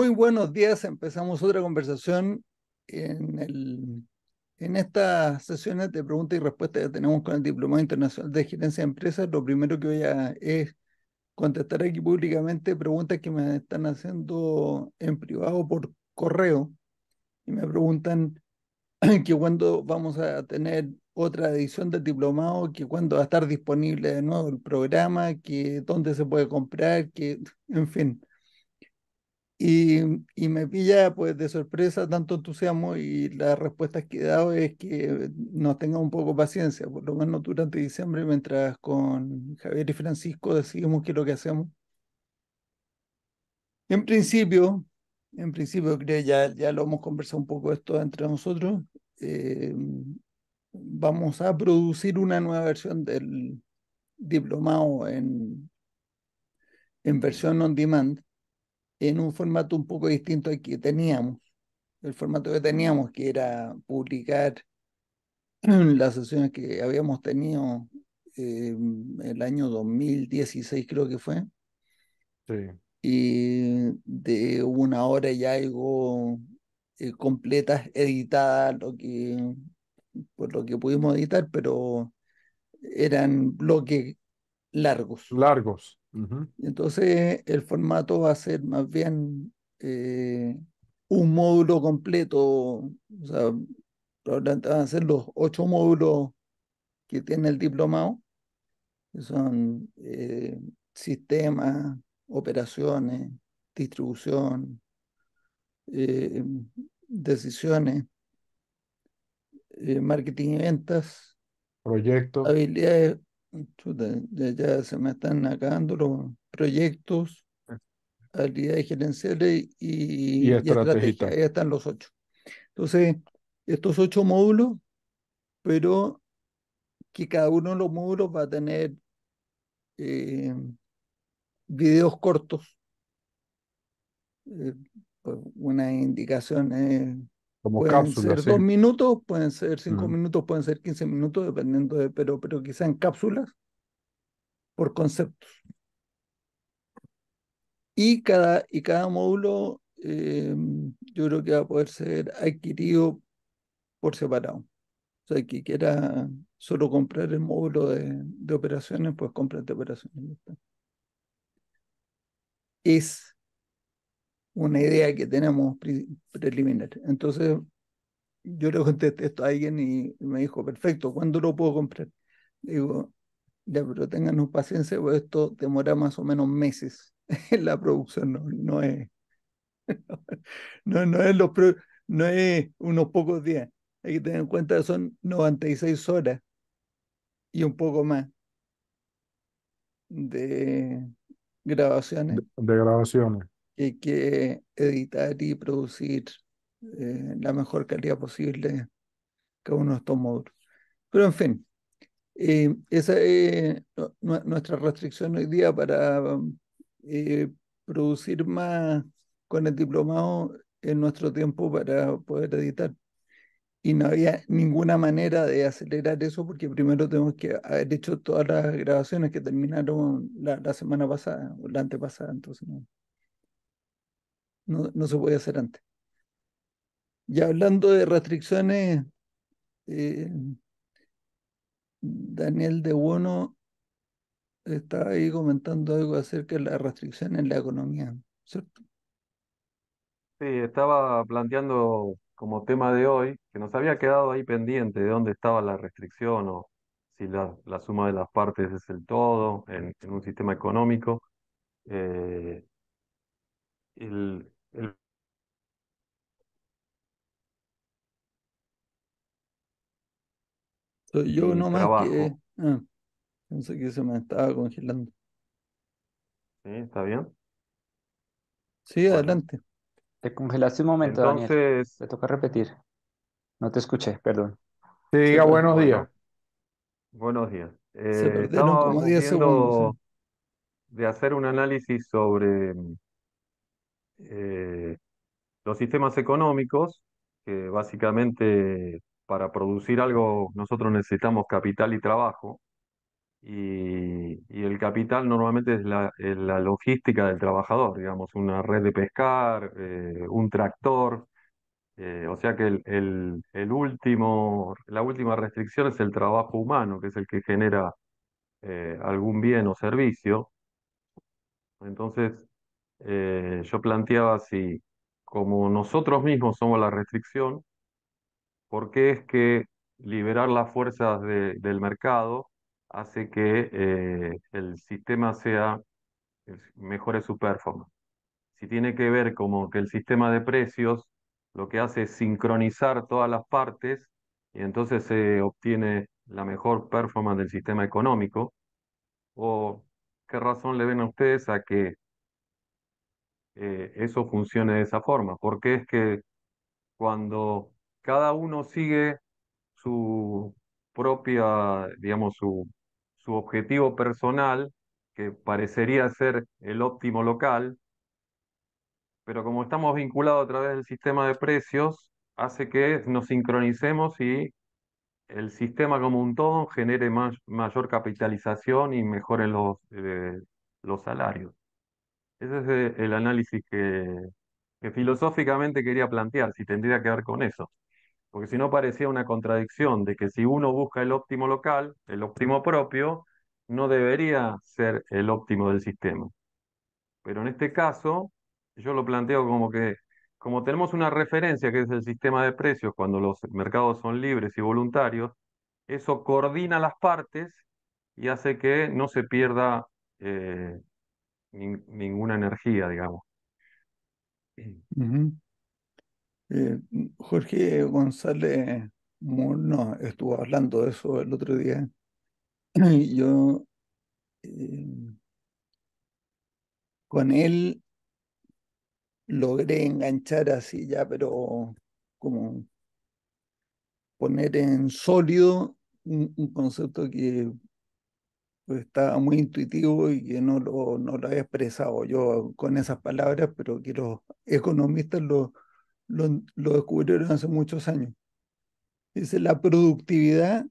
Muy buenos días. Empezamos otra conversación en estas sesiones de preguntas y respuestas que tenemos con el Diplomado Internacional de Gerencia de Empresas. Lo primero que es contestar aquí públicamente preguntas que me están haciendo en privado por correo y me preguntan que cuándo vamos a tener otra edición del diplomado, que cuándo va a estar disponible de nuevo el programa, que dónde se puede comprar, en fin. Y, y me pilla pues de sorpresa tanto entusiasmo y las respuestas que he dado es que nos tengan un poco de paciencia, por lo menos durante diciembre, mientras con Javier y Francisco decidimos qué es lo que hacemos. En principio, en principio creo ya lo hemos conversado un poco esto entre nosotros. eh, Vamos a producir una nueva versión del diplomado en versión on demand, en un formato un poco distinto al que teníamos. El formato que teníamos, que era publicar las sesiones que habíamos tenido el año 2016 creo que fue, Sí, y de una hora y algo completas, editadas, por lo que pudimos editar, pero eran bloques largos. largos. Ujú. Entonces el formato va a ser más bien eh, un módulo completo, o sea, probablemente van a ser los 8 módulos que tiene el diplomado, que son sistemas, operaciones, distribución, eh, decisiones, marketing y ventas, Proyectos habilidades. Chuta, ya se me están acabando los proyectos, habilidades gerenciales y y estrategia. estrategias. Ahí están los 8. Entonces, estos 8 módulos, pero que cada uno de los módulos va a tener eh, videos cortos, eh, pues unas indicaciones Como pueden cápsulas, ser sí. 2 minutos, pueden ser cinco Ujú. minutos, pueden ser 15 minutos, dependiendo pero quizá en cápsulas por conceptos. Y cada módulo yo creo que va a poder ser adquirido por separado. O sea, el que quiera solo comprar el módulo de operaciones, pues compra el de operaciones. Ya está. Es una idea que tenemos preliminar. Entonces, yo le contesté esto a alguien y me dijo, perfecto, ¿cuándo lo puedo comprar? Digo, ya, pero ténganos paciencia, pues esto demora más o menos meses en la producción, no es no es unos pocos días. Hay que tener en cuenta que son 96 horas y un poco más de grabaciones De grabaciones. que hay que editar y producir la mejor calidad posible cada uno de estos módulos. Pero en fin, esa es nuestra restricción hoy día para eh, producir más con el diplomado en nuestro tiempo para poder editar. Y no había ninguna manera de acelerar eso porque primero tenemos que haber hecho todas las grabaciones que terminaron la semana pasada o la antepasada, entonces no se puede hacer antes. Y hablando de restricciones, eh, Daniel de Bono estaba ahí comentando algo acerca de las restricciones en la economía, ¿cierto? Sí, estaba planteando como tema de hoy que nos había quedado ahí pendiente de dónde estaba la restricción o si la suma de las partes es el todo en un sistema económico. Eh, el Soy yo y nomás trabajo, que... pensé que se me estaba congelando. ¿sí? ¿Está bien? Sí, Bueno, adelante. Te congelaste un momento, Daniel. entonces, Te toca repetir. No te escuché, perdón. sí, Se, diga per- buenos días. bueno, buenos días. Se perdieron como Estábamos 10 segundos, sí. viendo de hacer un análisis sobre eh, los sistemas económicos, que básicamente para producir algo nosotros necesitamos capital y trabajo, y el capital normalmente es la logística del trabajador, digamos, una red de pescar, un tractor. O sea que la última restricción es el trabajo humano, que es el que genera algún bien o servicio. Entonces, yo planteaba si, como nosotros mismos somos la restricción, ¿por qué es que liberar las fuerzas del mercado hace que el sistema mejore su performance? Si tiene que ver como que el sistema de precios lo que hace es sincronizar todas las partes y entonces se obtiene la mejor performance del sistema económico, ¿o qué razón le ven a ustedes a que eso funcione de esa forma? Porque es que cuando cada uno sigue su propia, digamos, su objetivo personal, que parecería ser el óptimo local, pero como estamos vinculados a través del sistema de precios, hace que nos sincronicemos y el sistema como un todo genere mayor capitalización y mejoren los salarios. Ese es el análisis que filosóficamente quería plantear, si tendría que ver con eso. Porque si no parecía una contradicción de que si uno busca el óptimo local, el óptimo propio, no debería ser el óptimo del sistema. Pero en este caso, yo lo planteo como que, como tenemos una referencia que es el sistema de precios cuando los mercados son libres y voluntarios, eso coordina las partes y hace que no se pierda eh, ninguna energía, digamos. Ujú. Eh, Jorge González no, estuvo hablando de eso el otro día. Y yo eh, con él logré enganchar así ya, pero como poner en sólido un concepto que pues, estaba muy intuitivo y que no lo había expresado yo con esas palabras, pero que los economistas lo descubrieron hace muchos años. Dice, la productividad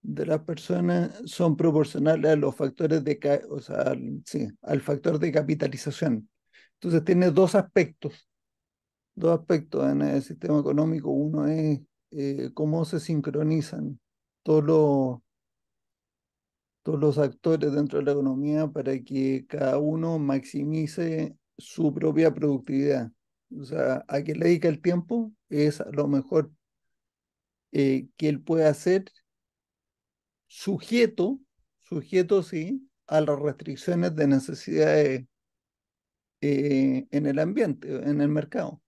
de las personas son proporcionales a los factores o sea, sí, al factor de capitalización. Entonces tiene dos aspectos en el sistema económico. Uno es cómo se sincronizan todos los, todos los actores dentro de la economía para que cada uno maximice su propia productividad. O sea, a qué le dedica el tiempo es a lo mejor que él puede hacer sujeto, sujeto sí, a las restricciones de necesidades en el ambiente, en el mercado.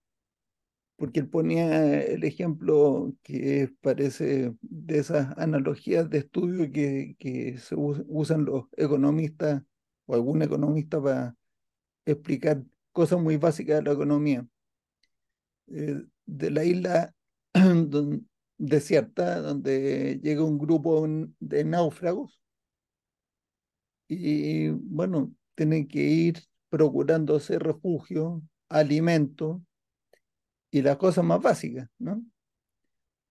Porque él ponía el ejemplo que parece de esas analogías de estudio que usan los economistas o algún economista para explicar cosas muy básicas de la economía. De la isla desierta, donde llega un grupo de náufragos y bueno, tienen que ir procurándose refugio, alimento y las cosas más básicas, ¿no?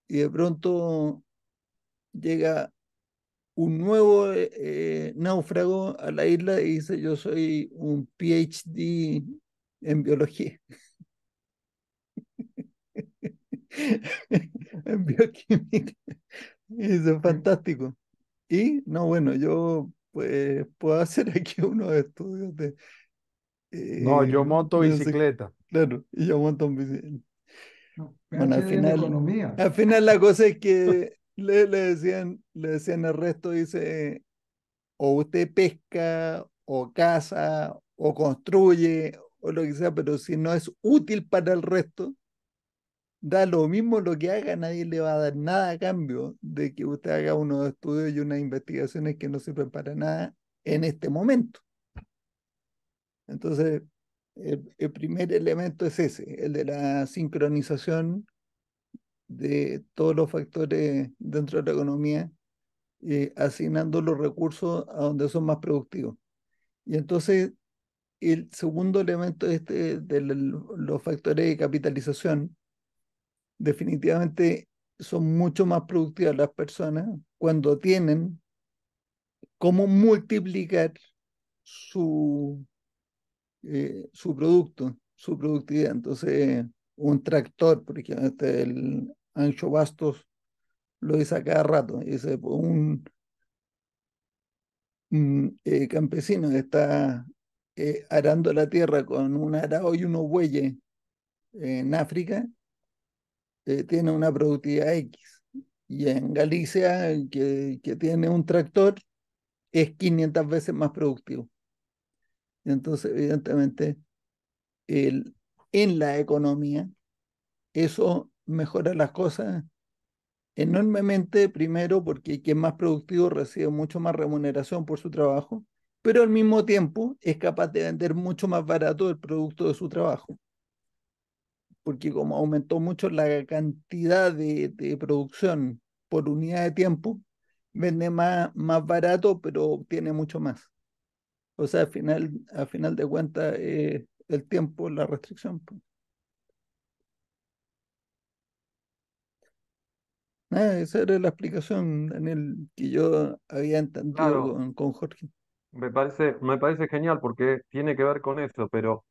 Y de pronto llega un nuevo náufrago a la isla y dice, yo soy un PhD en biología, en bioquímica. Y dice, fantástico. Y no, bueno, yo pues puedo hacer aquí unos estudios No, yo monto de bicicleta. claro, y yo monto un bicicleta. No, Bueno, PhD en economía. al final la cosa es que le decían al resto, dice, o usted pesca, o caza, o construye, o lo que sea, pero si no es útil para el resto, da lo mismo lo que haga, nadie le va a dar nada a cambio de que usted haga unos estudios y unas investigaciones que no sirven para nada en este momento. Entonces, el primer elemento es ese, el de la sincronización de todos los factores dentro de la economía, asignando los recursos a donde son más productivos. Y entonces, el segundo elemento este de los factores de capitalización, definitivamente son mucho más productivas las personas cuando tienen cómo multiplicar su producto, su productividad. Entonces, un tractor, por ejemplo, el Ancho Bastos lo dice a cada rato, dice, pues, un campesino que está arando la tierra con un arado y unos bueyes en África, tiene una productividad X. Y en Galicia, que tiene un tractor, es 500 veces más productivo. Entonces, evidentemente, el, en la economía, eso mejora las cosas enormemente, primero porque quien más productivo recibe mucho más remuneración por su trabajo, pero al mismo tiempo es capaz de vender mucho más barato el producto de su trabajo, porque como aumentó mucho la cantidad de producción por unidad de tiempo, vende más barato, pero obtiene mucho más. O sea, al final de cuentas, el tiempo, la restricción, pues. Esa era la explicación, Daniel, que yo había entendido Claro, con Jorge. me parece genial porque tiene que ver con eso, pero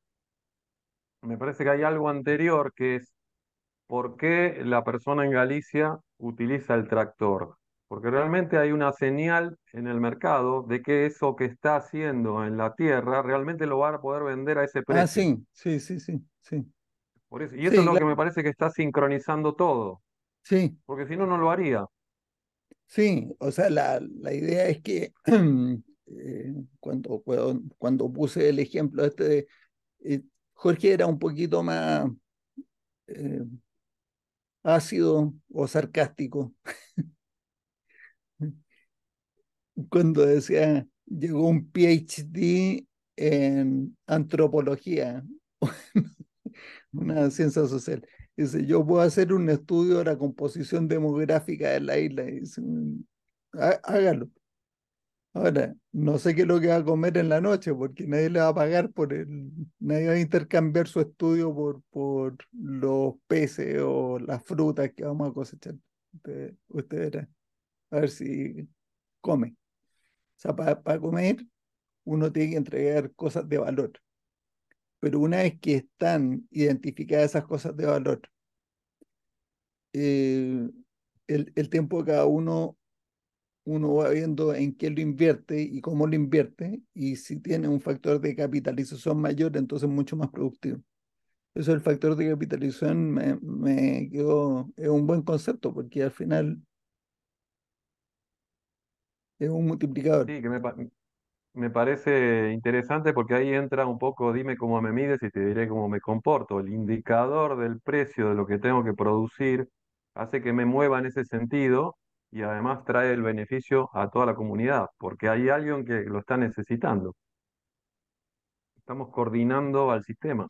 me parece que hay algo anterior que es por qué la persona en Galicia utiliza el tractor. Porque realmente hay una señal en el mercado de que eso que está haciendo en la tierra realmente lo van a poder vender a ese Ah, precio. sí, sí, sí, sí, sí. Por eso, y eso es Sí, lo que me claro, parece que está sincronizando todo, sí, porque si no, no lo haría. sí. O sea, la idea es que cuando puse el ejemplo este eh, Jorge era un poquito más eh, ácido o sarcástico cuando decía, llegó un PhD en antropología, una ciencia social. Dice, yo puedo hacer un estudio de la composición demográfica de la isla. Y dice, Hágalo. Ahora, no sé qué es lo que va a comer en la noche, porque nadie le va a pagar nadie va a intercambiar su estudio por los peces o las frutas que vamos a cosechar. Usted verá, a ver si come. O sea, para comer uno tiene que entregar cosas de valor, pero una vez que están identificadas esas cosas de valor, eh, el tiempo de cada uno va viendo en qué lo invierte y cómo lo invierte, y si tiene un factor de capitalización mayor, entonces mucho más productivo. Eso el factor de capitalización me quedó, es un buen concepto, porque al final es un multiplicador. Sí, me parece interesante porque ahí entra un poco, dime cómo me mides y te diré cómo me comporto. El indicador del precio de lo que tengo que producir hace que me mueva en ese sentido y además trae el beneficio a toda la comunidad, porque hay alguien que lo está necesitando. Estamos coordinando al sistema.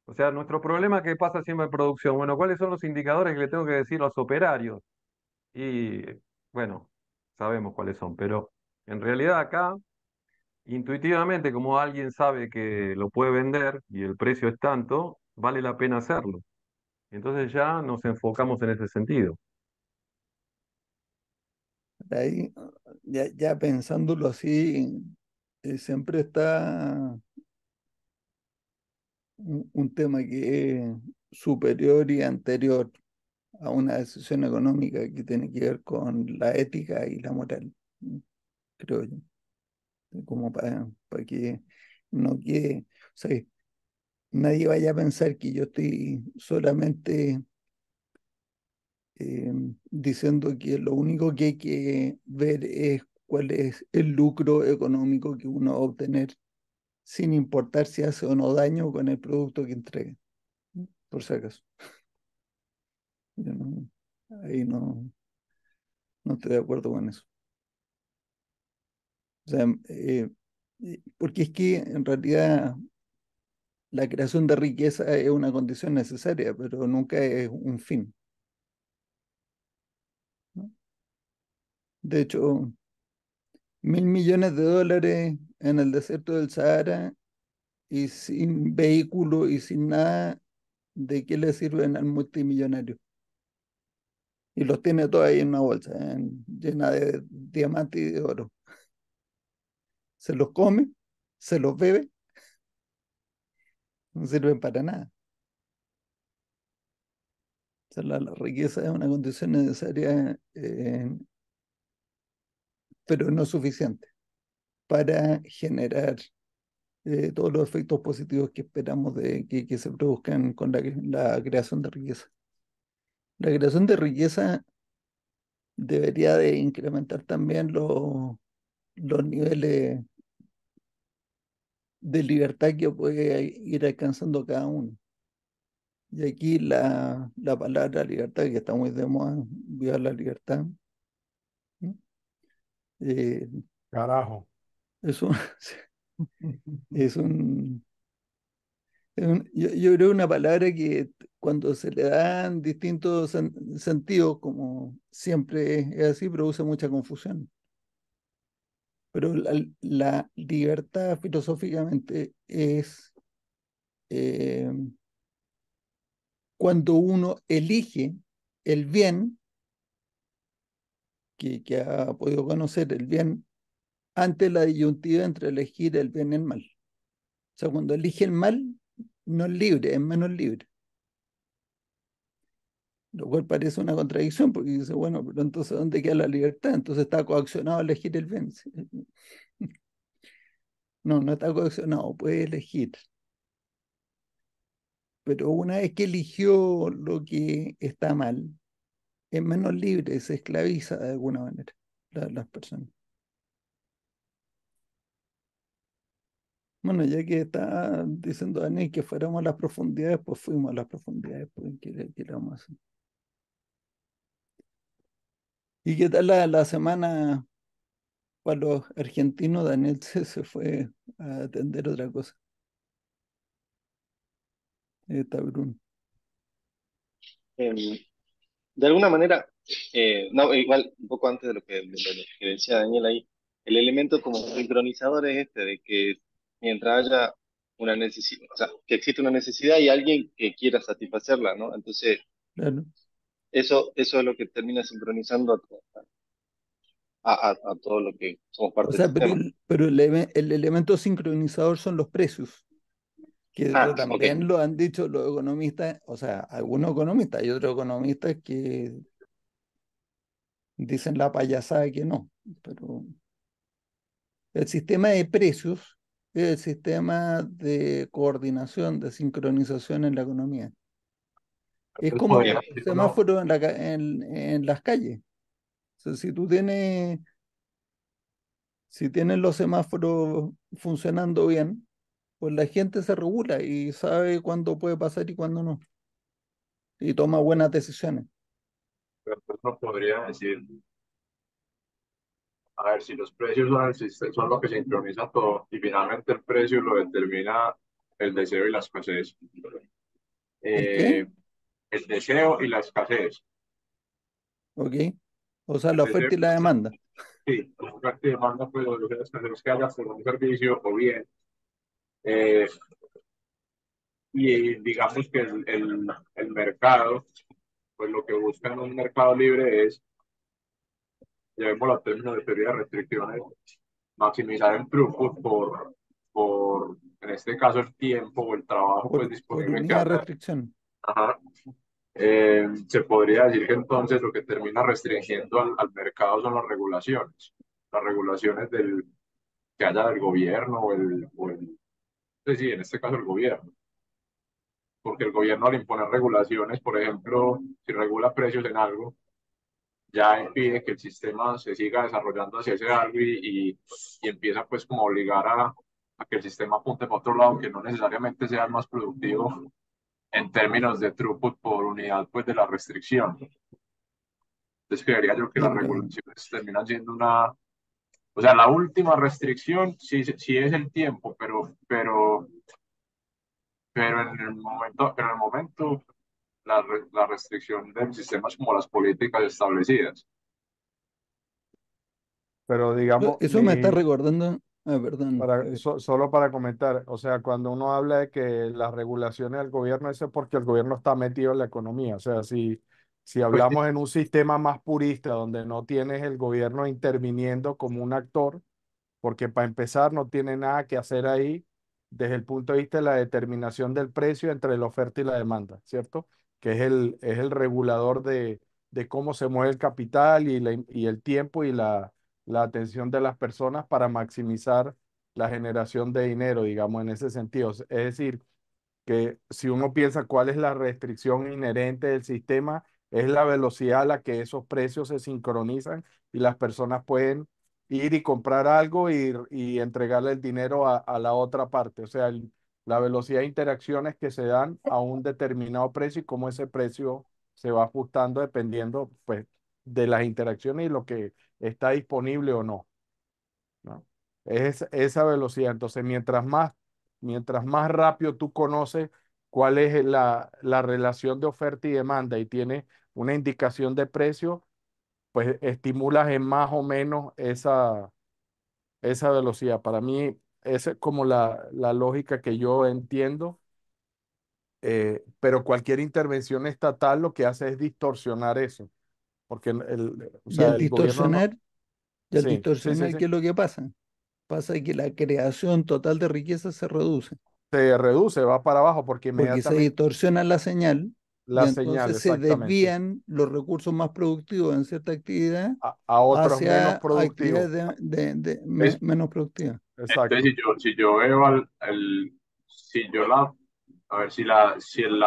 O sea, nuestro problema que pasa siempre en producción, bueno, ¿cuáles son los indicadores que le tengo que decir a los operarios? Y bueno, sabemos cuáles son, pero en realidad acá intuitivamente, como alguien sabe que lo puede vender y el precio es tanto, vale la pena hacerlo. Entonces ya nos enfocamos en ese sentido. Ahí, ya pensándolo así, siempre está un tema que es superior y anterior a una decisión económica que tiene que ver con la ética y la moral, ¿no? Creo yo, como para que no quede, o sea, nadie vaya a pensar que yo estoy solamente diciendo que lo único que hay que ver es cuál es el lucro económico que uno va a obtener, sin importar si hace o no daño con el producto que entrega, ¿no? Por si acaso. Yo ahí no estoy de acuerdo con eso. O sea, porque es que en realidad la creación de riqueza es una condición necesaria, pero nunca es un fin, ¿no? De hecho, 1.000 millones de dólares en el desierto del Sahara y sin vehículo y sin nada, ¿de qué le sirven al multimillonario? Y los tiene todos ahí en una bolsa, llena de diamantes y de oro. se los come, se los bebe, no sirven para nada. O sea, la riqueza es una condición necesaria, pero no suficiente para generar todos los efectos positivos que esperamos de que se produzcan con la creación de riqueza. La creación de riqueza debería de incrementar también los niveles de libertad que puede ir alcanzando cada uno. Y aquí la palabra libertad, que está muy de moda, viva la libertad, ¿no? Carajo. Es un, es un, yo creo una palabra que cuando se le dan distintos sentidos, como siempre es así, produce mucha confusión. Pero la libertad filosóficamente es eh, cuando uno elige el bien, que ha podido conocer el bien, ante la disyuntiva entre elegir el bien y el mal. O sea, cuando elige el mal, no es libre, es menos libre. Lo cual parece una contradicción, porque dice, bueno, pero entonces ¿dónde queda la libertad? Entonces está coaccionado a elegir el bien. No, no está coaccionado, puede elegir. Pero una vez que eligió lo que está mal, es menos libre, se esclaviza de alguna manera las personas. Bueno, ya que está diciendo Daniel que fuéramos a las profundidades, pues fuimos a las profundidades, pues, ¿qué le vamos a hacer? ¿Y qué tal la semana para los argentinos? Daniel se fue a atender otra cosa. Está Bruno. De alguna manera, no, igual un poco antes de lo que decía Daniel ahí, el elemento como sincronizador es este, de que mientras haya una necesidad, o sea, que existe una necesidad y alguien que quiera satisfacerla, ¿no? Entonces, Claro. eso es lo que termina sincronizando a todo lo que somos O parte del sea, sistema. pero el elemento sincronizador son los precios, que eso Ok. también lo han dicho los economistas, o sea, algunos economistas y otros economistas que dicen la payasada que no, pero el sistema de precios es el sistema de coordinación, de sincronización en la economía. Es Entonces como podría los decir uno, semáforos en las calles. O sea, si tienes los semáforos funcionando bien, pues la gente se regula y sabe cuándo puede pasar y cuándo no. Y toma buenas decisiones. pero entonces uno podría decir, a ver, si los precios son, son lo que sincroniza todo y finalmente el precio lo determina el deseo y la escasez. ¿El qué? Eh, el deseo y la escasez. ¿Ok? O sea, El la deseo, oferta y la demanda. sí, la oferta y demanda, pues lo que es que haya por un servicio o bien. Eh, y digamos que el mercado, pues lo que busca en un mercado libre es, llevémoslo a términos de teoría de restricciones, maximizar el throughput en este caso, el tiempo o el trabajo pues Por disponible que unidad de haya. restricción. Ajá. Se podría decir que entonces lo que termina restringiendo al mercado son las regulaciones que haya del gobierno pues sí, en este caso el gobierno, porque el gobierno al imponer regulaciones, por ejemplo, si regula precios en algo, ya impide que el sistema se siga desarrollando hacia ese algo y empieza pues como a obligar a que el sistema apunte para otro lado, que no necesariamente sea el más productivo en términos de throughput por unidad pues de la restricción. Entonces creería yo que Sí, las pero regulaciones terminan siendo o sea, la última restricción sí es el tiempo, pero en el momento la restricción del sistema es como las políticas establecidas. Pero digamos, eso me está recordando. Ah, perdón, Javier. solo para comentar, o sea, cuando uno habla de que las regulaciones del gobierno, eso es porque el gobierno está metido en la economía. O sea, si Pues sí, hablamos en un sistema más purista, donde no tienes el gobierno interviniendo como un actor, porque para empezar no tiene nada que hacer ahí desde el punto de vista de la determinación del precio entre la oferta y la demanda, ¿cierto? Que es el regulador de cómo se mueve el capital y el tiempo y la atención de las personas para maximizar la generación de dinero, digamos, en ese sentido. Es decir, que si uno piensa cuál es la restricción inherente del sistema, es la velocidad a la que esos precios se sincronizan y las personas pueden ir y comprar algo y entregarle el dinero a la otra parte. O sea, la velocidad de interacciones que se dan a un determinado precio y cómo ese precio se va ajustando dependiendo, pues, de las interacciones y lo que está disponible o no, ¿no? Es esa velocidad. Entonces, mientras más rápido tú conoces cuál es la relación de oferta y demanda y tienes una indicación de precio, pues estimulas en más o menos esa velocidad. Para mí, esa es como la lógica que yo entiendo, pero cualquier intervención estatal lo que hace es distorsionar eso, porque o Y sea, al el gobierno no... distorsionar, y al Sí, sí, sí, distorsionar, sí. ¿qué es lo que pasa? Pasa que la creación total de riqueza se reduce, Se reduce, va para abajo porque porque se inmediatamente distorsiona la señal y la señal, entonces se exactamente, desvían los recursos más productivos en cierta actividad a otros menos hacia productivos. actividades Es, menos productivas. entonces, Exacto. si yo veo si yo la, a ver, si la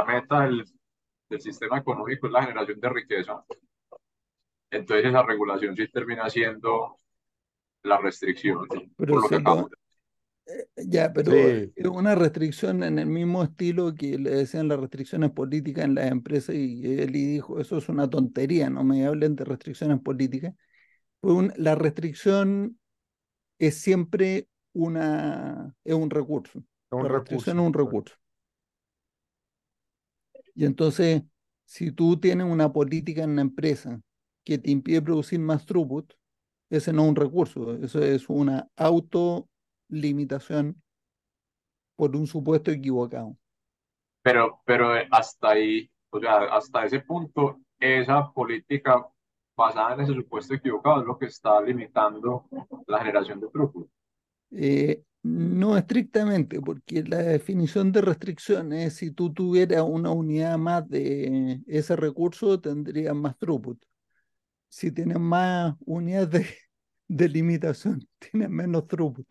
meta del sistema económico es la generación de riqueza, entonces esa regulación sí termina siendo la restricción, ¿sí? Pero Por lo que si acabo lo, de ya, pero Sí, es una restricción en el mismo estilo que le decían las restricciones políticas en las empresas y él y dijo, eso es una tontería, no me hablen de restricciones políticas. Pues la restricción es siempre es un recurso. es un La restricción es recurso. un recurso. Y entonces, si tú tienes una política en la empresa que te impide producir más throughput, ese no es un recurso, eso es una autolimitación por un supuesto equivocado. pero hasta ahí, o sea, hasta ese punto, esa política basada en ese supuesto equivocado es lo que está limitando la generación de throughput. No estrictamente, porque la definición de restricción es si tú tuvieras una unidad más de ese recurso, tendrías más throughput. Si tienes más unidades de limitación, tienes menos throughput.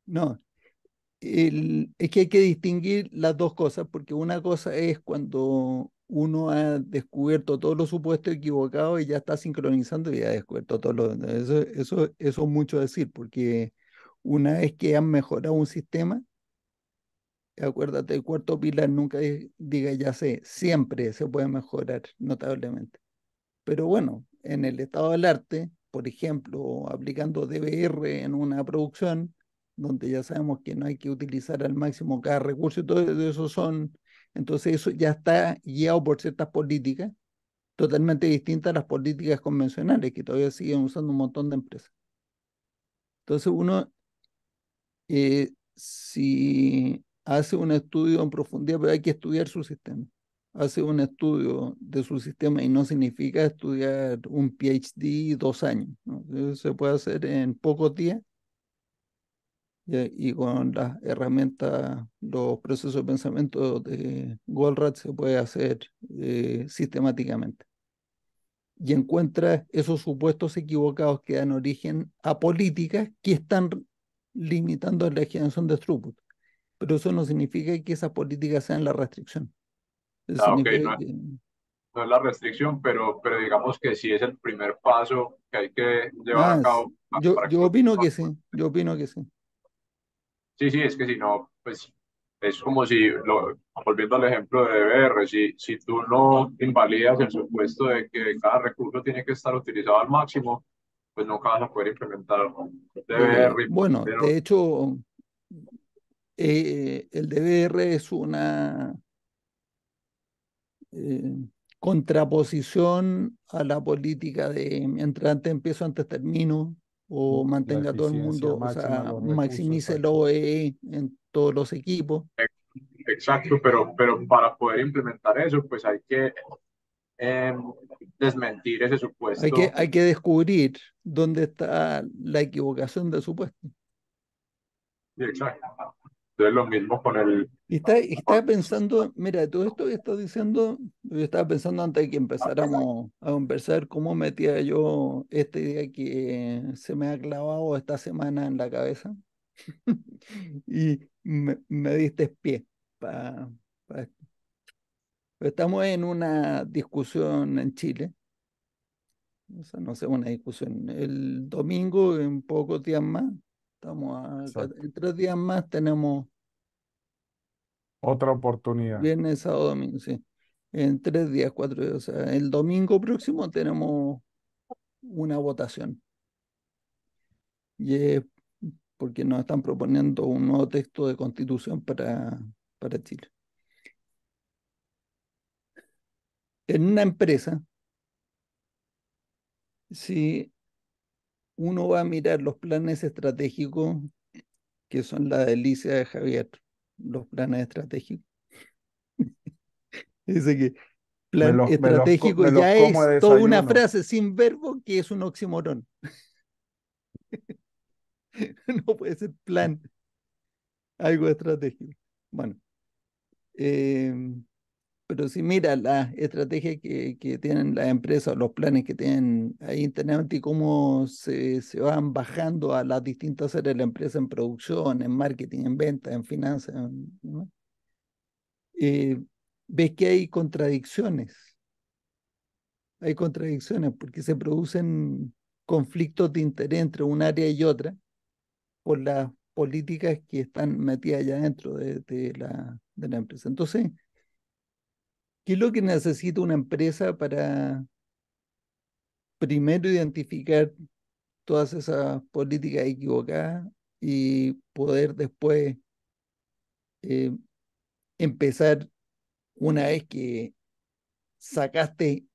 No, es que hay que distinguir las dos cosas, porque una cosa es cuando uno ha descubierto todos los supuestos equivocados y ya está sincronizando y ya ha descubierto todos los... Eso es mucho decir, porque una vez que han mejorado un sistema, acuérdate, el cuarto pilar nunca diga ya sé, siempre se puede mejorar notablemente. Pero bueno, en el estado del arte, por ejemplo, aplicando DBR en una producción, donde ya sabemos que no hay que utilizar al máximo cada recurso y todo eso entonces eso ya está guiado por ciertas políticas totalmente distintas a las políticas convencionales que todavía siguen usando un montón de empresas. Entonces uno, si hace un estudio en profundidad, pero hay que estudiar su sistema. Hace un estudio de su sistema y no significa estudiar un PhD 2 años, ¿no? Eso se puede hacer en pocos días y con las herramientas, los procesos de pensamiento de Goldratt se puede hacer sistemáticamente. Y encuentra esos supuestos equivocados que dan origen a políticas que están limitando la generación de throughput. Pero eso no significa que esas políticas sean la restricción. Eso Ah, ok, significa no, que... no es la restricción, pero digamos que sí es el primer paso que hay que llevar a cabo para que Yo opino que sí, yo opino que sí. sí, sí, es que si no, pues es como si, volviendo al ejemplo de DBR, si tú no invalidas el supuesto de que cada recurso tiene que estar utilizado al máximo, pues nunca vas a poder implementar DBR. Bueno, de hecho, el DBR es una eh, contraposición a la política de mientras antes empiezo, antes termino, o La mantenga a todo el eficiencia mundo, o máxima de sea, los recursos, maximice el exacto. OEE en todos los equipos. Exacto, pero para poder implementar eso, pues hay que eh, desmentir ese supuesto. Hay que descubrir dónde está la equivocación de supuesto. Sí, exacto. Entonces lo mismo con el... Y estaba pensando, mira, todo esto que estás diciendo, yo estaba pensando antes de que empezáramos a conversar cómo metía yo esta idea que se me ha clavado esta semana en la cabeza. Y me diste pie para esto. Estamos en una discusión en Chile, o sea, no sé, una discusión. El domingo, en pocos días más, Exacto. en 3 días más tenemos Otra oportunidad. viernes, sábado, domingo, sí. En 3 días, 4 días, o sea, el domingo próximo tenemos una votación. Y es porque nos están proponiendo un nuevo texto de constitución para Chile. En una empresa, si uno va a mirar los planes estratégicos, que son la delicia de Javier, los planes estratégicos, dice que plan estratégico Me los ya como es de toda una desayuno. frase sin verbo que es un oxímoron. No puede ser plan, algo estratégico. Bueno, eh, pero si mira las estrategias que tienen las empresas, los planes que tienen ahí internamente y cómo se van bajando a las distintas áreas de la empresa en producción, en marketing, en ventas, en finanzas, ¿no? Eh, ves que hay contradicciones porque se producen conflictos de interés entre un área y otra por las políticas que están metidas allá dentro de la empresa. Entonces, ¿qué es lo que necesita una empresa para primero identificar todas esas políticas equivocadas y poder después eh, empezar, una vez que sacaste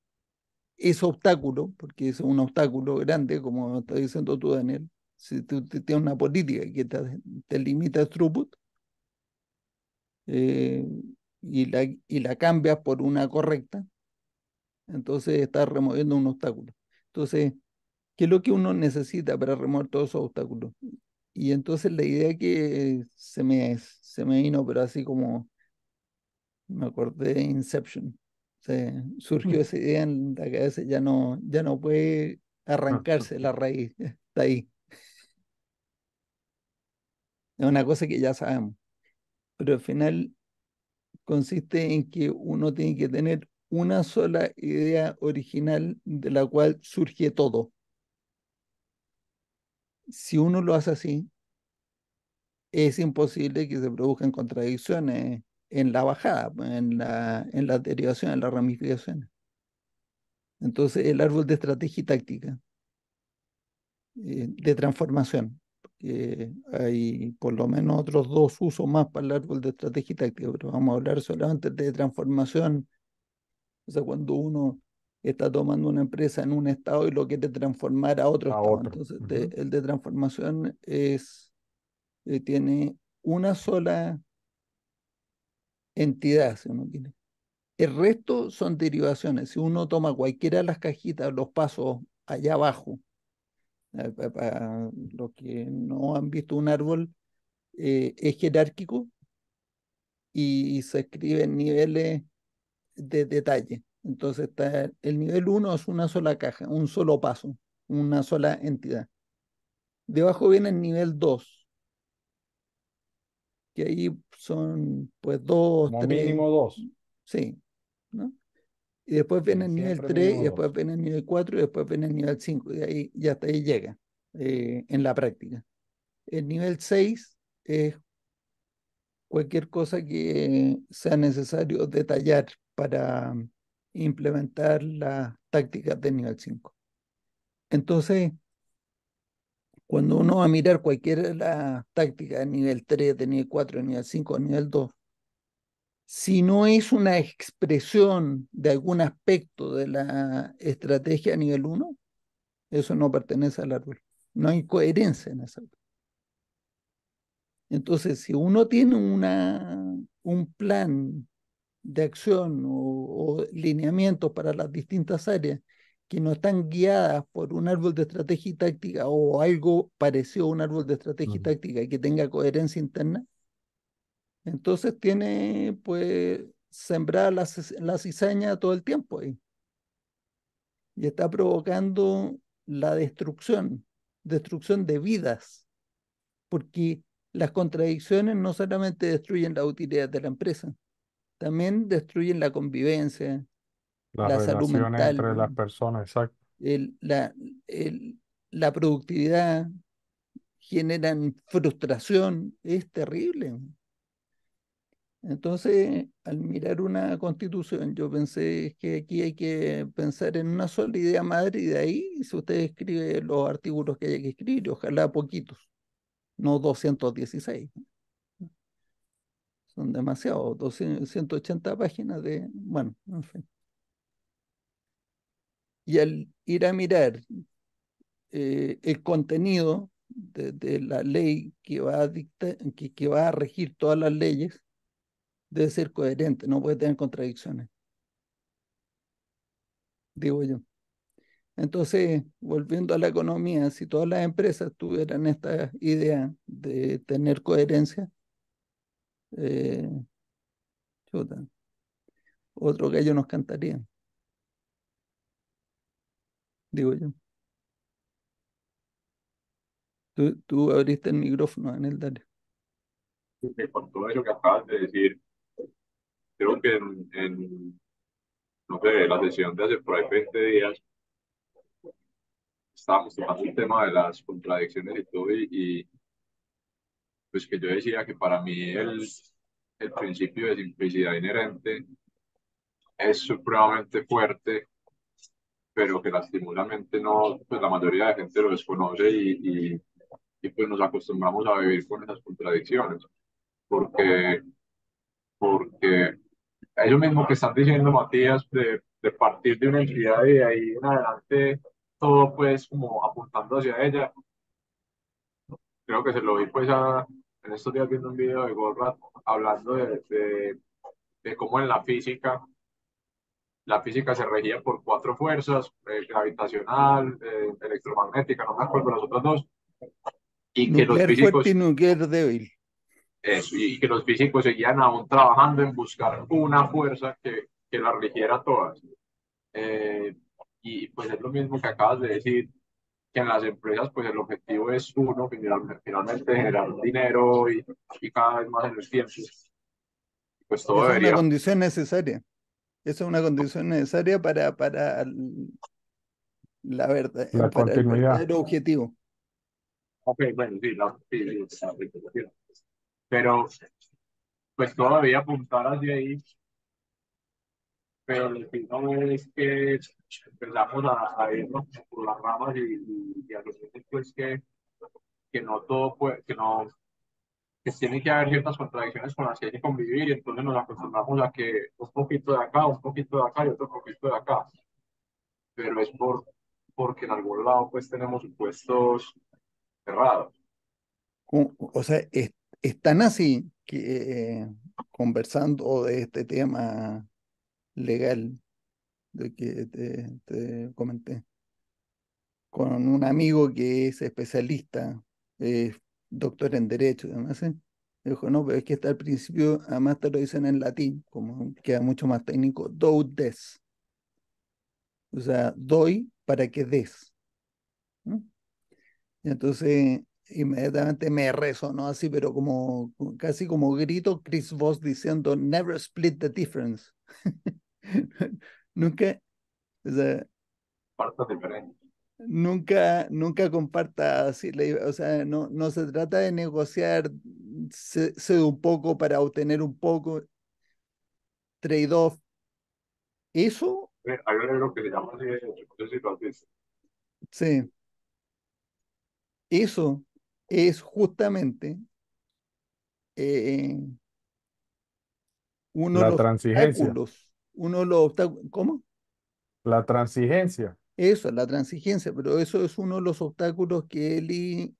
ese obstáculo, porque es un obstáculo grande, como estás diciendo tú, Daniel, si tú tienes una política que te limita el throughput, eh, y la cambias por una correcta, entonces estás removiendo un obstáculo. Entonces, ¿qué es lo que uno necesita para remover todos esos obstáculos? Y entonces la idea que se me vino, pero así como me acordé de Inception. Surgió esa idea en la cabeza, ya no puede arrancarse la raíz, está ahí. Es una cosa que ya sabemos, pero al final consiste en que uno tiene que tener una sola idea original de la cual surge todo. Si uno lo hace así, es imposible que se produzcan contradicciones en la bajada, pues, en la derivación, en las ramificaciones. Entonces, el árbol de estrategia y táctica, de transformación, porque hay por lo menos otros 2 usos más para el árbol de estrategia y táctica, pero vamos a hablar solamente de transformación. O sea, cuando uno está tomando una empresa en un estado y lo quiere transformar a otro A estado. otro. Entonces, Ujú. el de transformación tiene una sola entidad, si uno quiere. El resto son derivaciones. Si uno toma cualquiera de las cajitas, los pasos allá abajo, para los que no han visto un árbol, es jerárquico y se escribe en niveles de detalle. Entonces está el nivel 1 es una sola caja, un solo paso, una sola entidad. Debajo viene el nivel 2, que ahí son pues 2, Como 3, mínimo dos. sí, ¿no? Y después viene Sí, el nivel siempre 3 y mínimo después dos. viene el nivel 4 y después viene el nivel 5 y ahí ya hasta ahí llega en la práctica. El nivel 6 es cualquier cosa que sea necesario detallar para implementar las tácticas del nivel 5. Entonces, cuando uno va a mirar cualquiera de las tácticas de nivel 3, de nivel 4, de nivel 5, de nivel 2, si no es una expresión de algún aspecto de la estrategia a nivel 1, eso no pertenece al árbol. No hay coherencia en esa. Entonces, si uno tiene un plan de acción o lineamientos para las distintas áreas que no están guiadas por un árbol de estrategia y táctica o algo parecido a un árbol de estrategia y táctica y que tenga coherencia interna, entonces tiene pues sembrada la cizaña todo el tiempo ahí. Y está provocando la destrucción de vidas, porque las contradicciones no solamente destruyen la utilidad de la empresa, también destruyen la convivencia, Las la salud relaciones mental, entre las personas, exacto. el- la, la productividad, generan frustración, es terrible. Entonces, al mirar una constitución, yo pensé que aquí hay que pensar en una sola idea madre y de ahí, si usted escribe los artículos que haya que escribir, ojalá poquitos, no 216. Son demasiados, 200, 180 páginas de, bueno, en fin. Y al ir a mirar el contenido de la ley que va a dictar, que va a regir todas las leyes, debe ser coherente, no puede tener contradicciones, digo yo. Entonces, volviendo a la economía, si todas las empresas tuvieran esta idea de tener coherencia, eh, chuta, otro gallo nos cantaría, digo yo. Tú abriste el micrófono en el Dario. Con todo eso que acabas de decir, creo que no sé, la sesión de hace por ahí 20 días, estábamos tocando el tema de las contradicciones y todo, y pues que yo decía que para mí el principio de simplicidad inherente es supremamente fuerte, pero que lastimosamente no, pues la mayoría de gente lo desconoce y pues nos acostumbramos a vivir con esas contradicciones, porque, porque eso mismo que están diciendo Matías, de partir de una entidad y de ahí en adelante todo pues como apuntando hacia ella, creo que se lo vi pues en estos días viendo un video de Goldratt hablando de cómo en la física se regía por cuatro fuerzas, gravitacional, electromagnética, no me acuerdo las otras dos, y que los Nuclear fuerte y físicos, nuclear débil. eso, y que los físicos seguían aún trabajando en buscar una fuerza que las rigiera todas. Eh, y pues es lo mismo que acabas de decir, que en las empresas pues el objetivo es uno, finalmente generar dinero y cada vez más en el tiempo. Pues todo Esa es una debería. condición necesaria. Esa es una condición necesaria para la verdad, La para el continuidad. verdadero objetivo. Ok, bueno, sí, pero pues todo debería apuntar hacia ahí, pero el fin no es que empezamos a irnos por las ramas y a los pues que no todo puede, que no, que tiene que haber ciertas contradicciones con las que hay que convivir y entonces nos acostumbramos a que un poquito de acá, un poquito de acá y otro poquito de acá, pero es porque en algún lado pues tenemos supuestos cerrados. O sea, es tan así que conversando de este tema legal de que te comenté, con un amigo que es especialista, doctor en Derecho y demás, ¿sí? Me dijo, no, pero es que está al principio, además te lo dicen en latín, como queda mucho más técnico, do des. O sea, doy para que des. ¿No? Y entonces inmediatamente me resonó así, pero como casi como grito Chris Voss diciendo, never split the difference. Nunca, o sea, Partes diferentes. nunca comparta así, o sea, no se trata de negociar cede un poco para obtener un poco, trade-off. Eso, Hay un libro que se llama así, no sé si lo has visto. sí, eso es justamente eh, La transigencia. uno de los obstáculos, ¿cómo? La transigencia. Eso, la transigencia, pero eso es uno de los obstáculos que él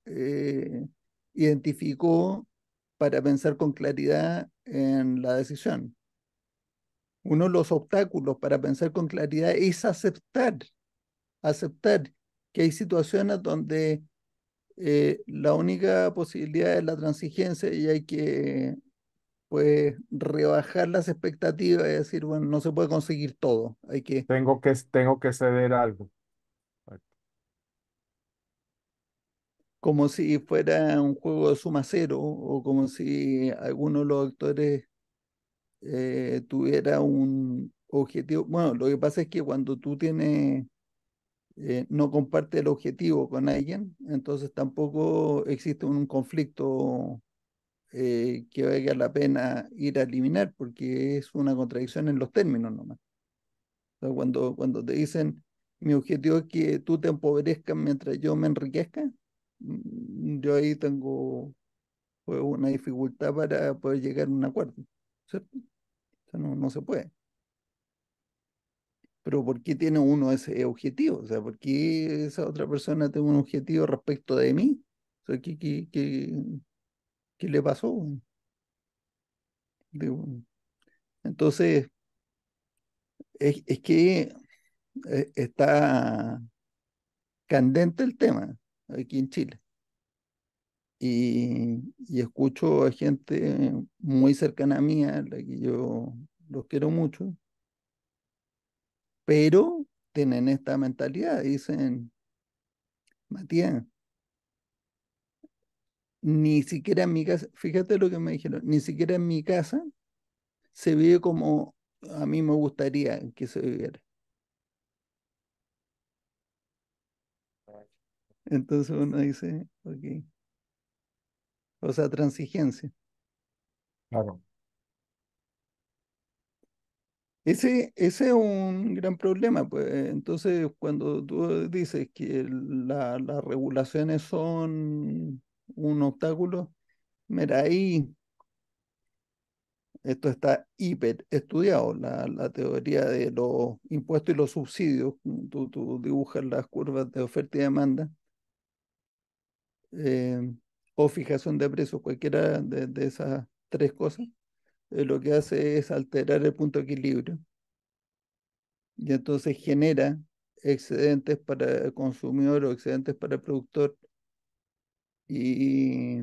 identificó para pensar con claridad en la decisión. Uno de los obstáculos para pensar con claridad es aceptar aceptar que hay situaciones donde la única posibilidad es la transigencia y hay que pues rebajar las expectativas y decir, bueno, no se puede conseguir todo, hay que, Tengo que ceder algo. como si fuera un juego de suma cero o como si alguno de los actores tuviera un objetivo. Bueno, lo que pasa es que cuando tú tienes, no compartes el objetivo con alguien, entonces tampoco existe un conflicto que valga la pena ir a eliminar, porque es una contradicción en los términos nomás. O sea, cuando te dicen, mi objetivo es que tú te empobrezcas mientras yo me enriquezca, yo ahí tengo pues, una dificultad para poder llegar a un acuerdo, ¿cierto? O sea, no se puede. Pero ¿por qué tiene uno ese objetivo? O sea, ¿por qué esa otra persona tiene un objetivo respecto de mí? O sea, ¿qué le pasó? Digo, entonces, es que está candente el tema aquí en Chile. Y escucho a gente muy cercana a mí, a la que yo los quiero mucho, pero tienen esta mentalidad. Dicen, Matías, ni siquiera en mi casa, fíjate lo que me dijeron, ni siquiera en mi casa se vive como a mí me gustaría que se viviera. Entonces uno dice, ok, o sea, transigencia. Claro. Ese es un gran problema, pues. Entonces, cuando tú dices que las regulaciones son un obstáculo, mira, ahí esto está hiper estudiado, la teoría de los impuestos y los subsidios. Tú dibujas las curvas de oferta y demanda, eh, o fijación de precios, cualquiera de esas tres cosas, lo que hace es alterar el punto de equilibrio y entonces genera excedentes para el consumidor o excedentes para el productor y,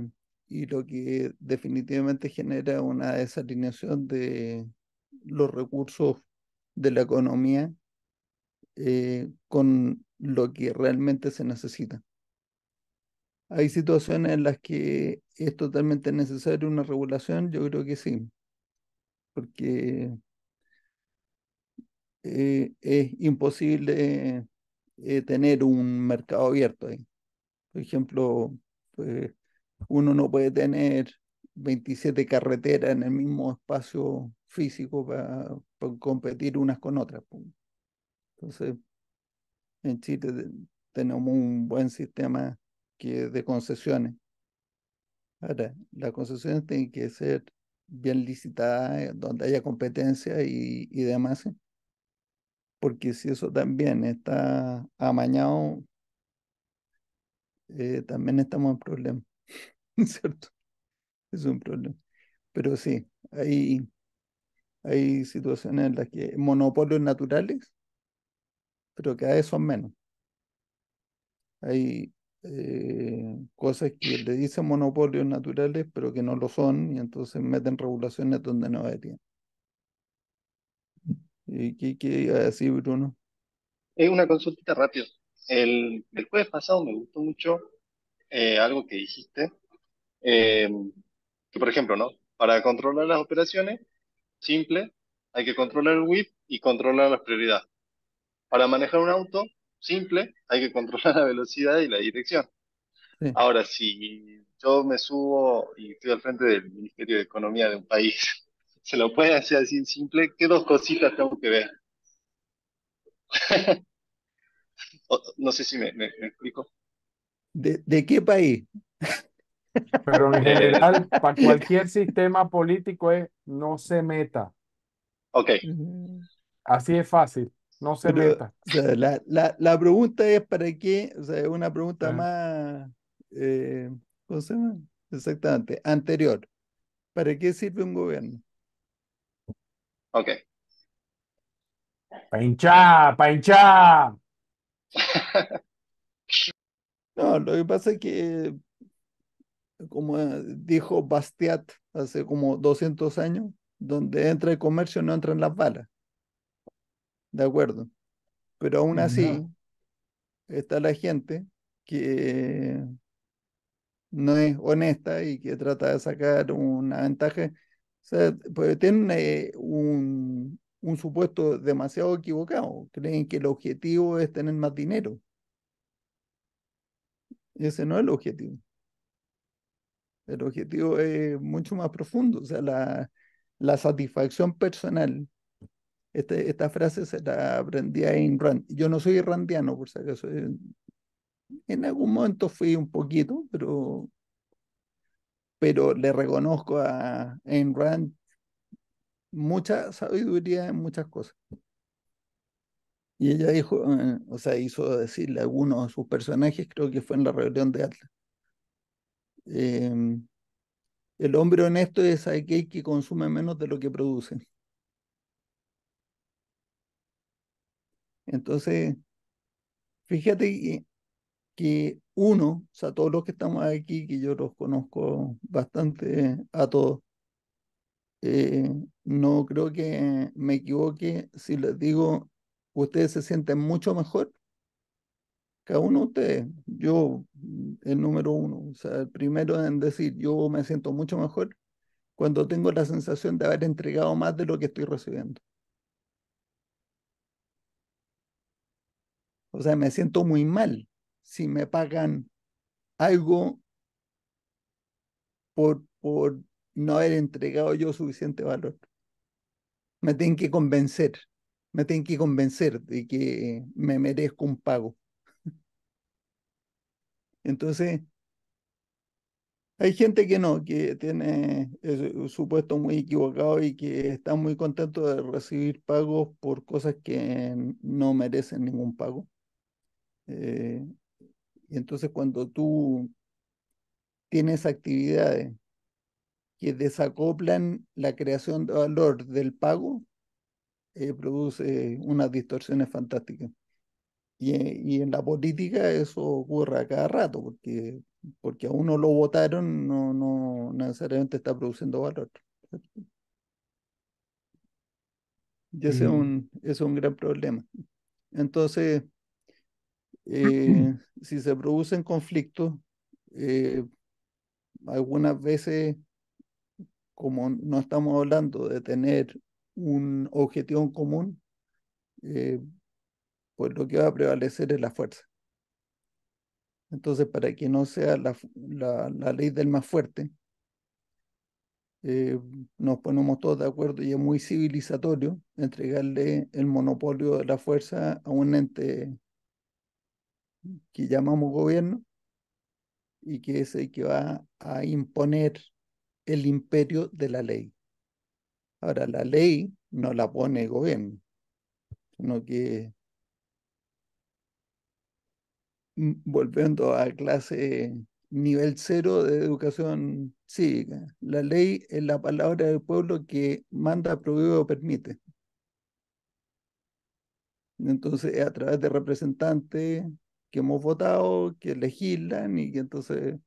y lo que definitivamente genera una desalineación de los recursos de la economía con lo que realmente se necesita. Hay situaciones en las que es totalmente necesaria una regulación, yo creo que sí, porque es imposible tener un mercado abierto ahí. Por ejemplo, pues, uno no puede tener 27 carreteras en el mismo espacio físico para competir unas con otras, po. Entonces, en Chile tenemos un buen sistema de concesiones. Ahora, las concesiones tienen que ser bien licitadas, donde haya competencia y demás, porque si eso también está amañado, también estamos en problemas, ¿cierto? Es un problema. Pero sí, hay situaciones en las que monopolios naturales, pero cada vez son menos. Hay cosas que le dicen monopolios naturales, pero que no lo son, y entonces meten regulaciones donde no deberían. ¿Y qué iba a decir, Bruno? Es una consultita rápida. El jueves pasado me gustó mucho algo que dijiste, eh, que por ejemplo, ¿no? Para controlar las operaciones, simple, hay que controlar el WIP y controlar las prioridades. Para manejar un auto, simple, hay que controlar la velocidad y la dirección. Sí. Ahora, si yo me subo y estoy al frente del Ministerio de Economía de un país, ¿se lo puede hacer así simple? ¿Qué dos cositas tengo que ver? No sé si me explico. ¿De qué país? Pero en Eh, general, para cualquier sistema político es no se meta. ok, Ujú. Así es fácil, no se Pero, meta. o sea, la pregunta es para qué, o sea, es una pregunta Eh, más, eh, ¿cómo se llama? Exactamente, anterior. ¿Para qué sirve un gobierno? ok. Pa' hinchar, pa' hinchar. No, lo que pasa es que, como dijo Bastiat hace como 200 años, donde entra el comercio no entran las balas, ¿de acuerdo? Pero aún así Ya. está la gente que no es honesta y que trata de sacar una ventaja. O sea, pues tienen un supuesto demasiado equivocado. Creen que el objetivo es tener más dinero. Ese no es el objetivo. El objetivo es mucho más profundo. O sea, la satisfacción personal. Esta frase se la aprendí a Ayn Rand. Yo no soy randiano, por si acaso. En algún momento fui un poquito, pero le reconozco a Ayn Rand mucha sabiduría en muchas cosas. Y ella dijo, o sea, hizo decirle a algunos de sus personajes, creo que fue en la rebelión de Atlas, eh, el hombre honesto es aquel que consume menos de lo que produce. Entonces, fíjate que uno, o sea, todos los que estamos aquí, que yo los conozco bastante a todos, eh, no creo que me equivoque si les digo, ustedes se sienten mucho mejor. Cada uno de ustedes, yo, el número uno, o sea, el primero en decir, yo me siento mucho mejor cuando tengo la sensación de haber entregado más de lo que estoy recibiendo. O sea, me siento muy mal si me pagan algo por no haber entregado yo suficiente valor. Me tienen que convencer, me tienen que convencer de que me merezco un pago. Entonces, hay gente que no, que tiene su puesto muy equivocado y que está muy contento de recibir pagos por cosas que no merecen ningún pago. Eh, y entonces cuando tú tienes actividades que desacoplan la creación de valor del pago, produce unas distorsiones fantásticas. Y en la política eso ocurre a cada rato, porque a uno lo votaron, no necesariamente está produciendo valor. Y Sí. ese es un gran problema. Entonces, si se producen conflictos, eh, algunas veces, como no estamos hablando de tener un objetivo en común, eh, pues lo que va a prevalecer es la fuerza. Entonces, para que no sea la ley del más fuerte, eh, nos ponemos todos de acuerdo y es muy civilizatorio entregarle el monopolio de la fuerza a un ente que llamamos gobierno y que es el que va a imponer el imperio de la ley. Ahora, la ley no la pone el gobierno, sino que, volviendo a clase nivel cero de educación cívica, la ley es la palabra del pueblo que manda, prohíbe o permite. Entonces, a través de representantes que hemos votado, que legislan y que entonces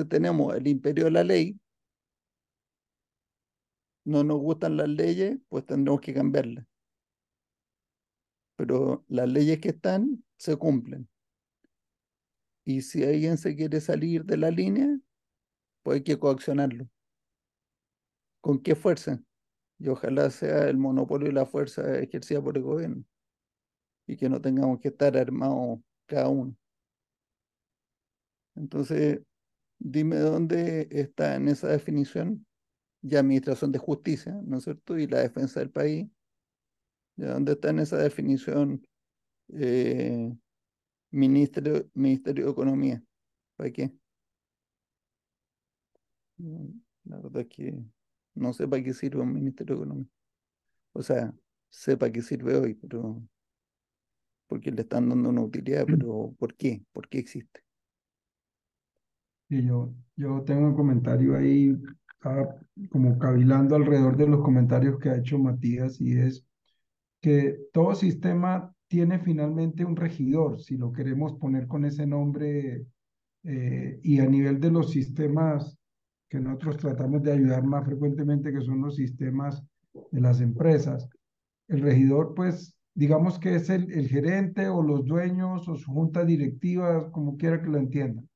tenemos el imperio de la ley. No nos gustan las leyes, pues tendremos que cambiarlas. Pero las leyes que están se cumplen. Y si alguien se quiere salir de la línea, pues hay que coaccionarlo. ¿Con qué fuerza? Y ojalá sea el monopolio y la fuerza ejercida por el gobierno y que no tengamos que estar armados cada uno. Entonces, dime dónde está en esa definición ya administración de justicia, ¿no es cierto? Y la defensa del país, ya dónde está en esa definición eh, Ministerio de Economía. ¿Para qué? La verdad es que no sé para qué sirve un Ministerio de Economía. O sea, sé para qué sirve hoy, pero porque le están dando una utilidad, pero ¿por qué? ¿Por qué existe? Y yo tengo un comentario ahí, estaba como cavilando alrededor de los comentarios que ha hecho Matías, y es que todo sistema tiene finalmente un regidor, si lo queremos poner con ese nombre, y a nivel de los sistemas que nosotros tratamos de ayudar más frecuentemente, que son los sistemas de las empresas. El regidor, pues, digamos que es el gerente o los dueños o su junta directiva, como quiera que lo entiendan.